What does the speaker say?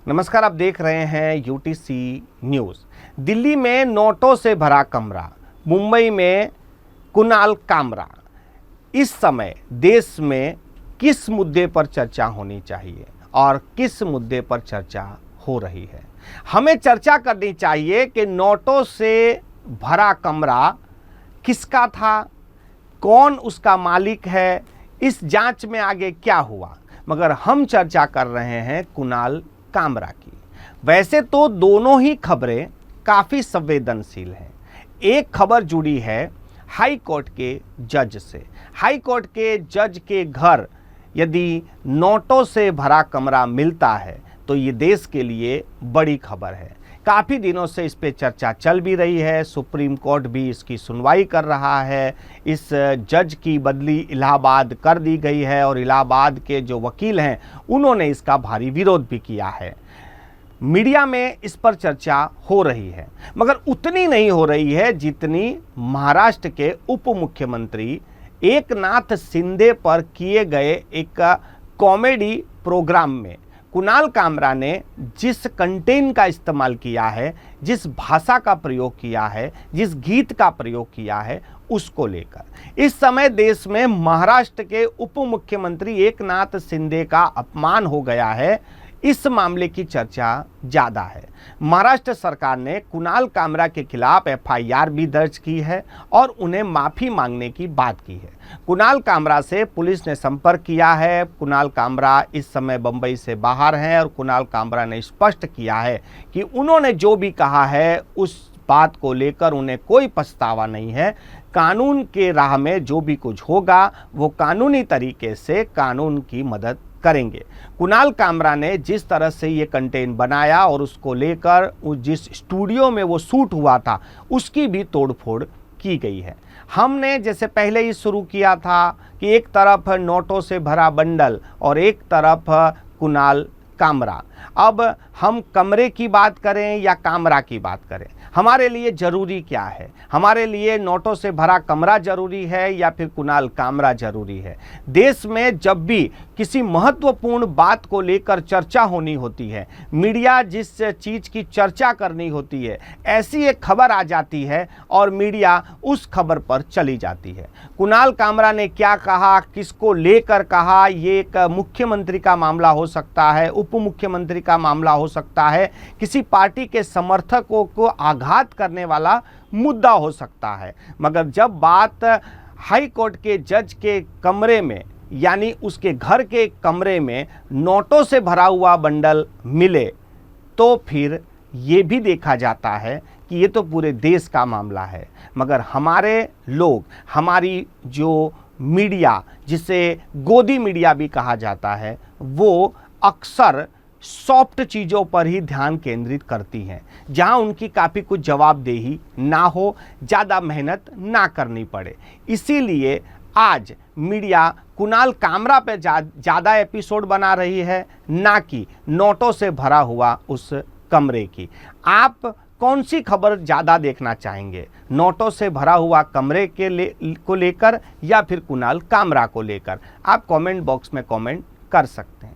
नमस्कार, आप देख रहे हैं यूटीसी न्यूज़। दिल्ली में नोटों से भरा कमरा, मुंबई में कुणाल कामरा। इस समय देश में किस मुद्दे पर चर्चा होनी चाहिए और किस मुद्दे पर चर्चा हो रही है? हमें चर्चा करनी चाहिए कि नोटों से भरा कमरा किसका था, कौन उसका मालिक है, इस जांच में आगे क्या हुआ। मगर हम चर्चा कर रहे हैं कुणाल कामरा की। वैसे तो दोनों ही खबरें काफ़ी संवेदनशील हैं। एक खबर जुड़ी है हाई कोर्ट के जज से। हाई कोर्ट के जज के घर यदि नोटों से भरा कमरा मिलता है तो ये देश के लिए बड़ी खबर है। काफ़ी दिनों से इस पे चर्चा चल भी रही है, सुप्रीम कोर्ट भी इसकी सुनवाई कर रहा है। इस जज की बदली इलाहाबाद कर दी गई है और इलाहाबाद के जो वकील हैं उन्होंने इसका भारी विरोध भी किया है। मीडिया में इस पर चर्चा हो रही है, मगर उतनी नहीं हो रही है जितनी महाराष्ट्र के उप मुख्यमंत्री एकनाथ शिंदे पर किए गए एक कॉमेडी प्रोग्राम में कुणाल कामरा ने जिस कंटेंट का इस्तेमाल किया है, जिस भाषा का प्रयोग किया है, जिस गीत का प्रयोग किया है, उसको लेकर इस समय देश में महाराष्ट्र के उप मुख्यमंत्री एकनाथ शिंदे का अपमान हो गया है। इस मामले की चर्चा ज़्यादा है। महाराष्ट्र सरकार ने कुणाल कामरा के खिलाफ एफआईआर भी दर्ज की है और उन्हें माफ़ी मांगने की बात की है। कुणाल कामरा से पुलिस ने संपर्क किया है। कुणाल कामरा इस समय बंबई से बाहर हैं और कुणाल कामरा ने स्पष्ट किया है कि उन्होंने जो भी कहा है उस बात को लेकर उन्हें कोई पछतावा नहीं है। कानून के राह में जो भी कुछ होगा वो कानूनी तरीके से कानून की मदद करेंगे। कुणाल कामरा ने जिस तरह से ये कंटेंट बनाया और उसको लेकर जिस स्टूडियो में वो शूट हुआ था उसकी भी तोड़फोड़ की गई है। हमने जैसे पहले ही शुरू किया था कि एक तरफ नोटों से भरा बंडल और एक तरफ कुणाल कामरा। अब हम कमरे की बात करें या कामरा की बात करें, हमारे लिए ज़रूरी क्या है? हमारे लिए नोटों से भरा कमरा ज़रूरी है या फिर कुणाल कामरा ज़रूरी है? देश में जब भी किसी महत्वपूर्ण बात को लेकर चर्चा होनी होती है, मीडिया जिस चीज़ की चर्चा करनी होती है, ऐसी एक खबर आ जाती है और मीडिया उस खबर पर चली जाती है। कुणाल कामरा ने क्या कहा, किसको लेकर कहा, ये एक मुख्यमंत्री का मामला हो सकता है, उप मुख्यमंत्री का मामला हो सकता है, किसी पार्टी के समर्थकों को आघात करने वाला मुद्दा हो सकता है। मगर जब बात हाई कोर्ट के जज के कमरे में यानी उसके घर के कमरे में नोटों से भरा हुआ बंडल मिले तो फिर ये भी देखा जाता है कि ये तो पूरे देश का मामला है। मगर हमारे लोग, हमारी जो मीडिया जिसे गोदी मीडिया भी कहा जाता है, वो अक्सर सॉफ्ट चीज़ों पर ही ध्यान केंद्रित करती हैं, जहां उनकी काफ़ी कुछ जवाबदेही ना हो, ज़्यादा मेहनत ना करनी पड़े। इसीलिए आज मीडिया कुणाल कामरा पे ज़्यादा एपिसोड बना रही है, ना कि नोटों से भरा हुआ उस कमरे की। आप कौन सी खबर ज़्यादा देखना चाहेंगे? नोटों से भरा हुआ कमरे को लेकर या फिर कुणाल कामरा को लेकर? आप कमेंट बॉक्स में कमेंट कर सकते हैं।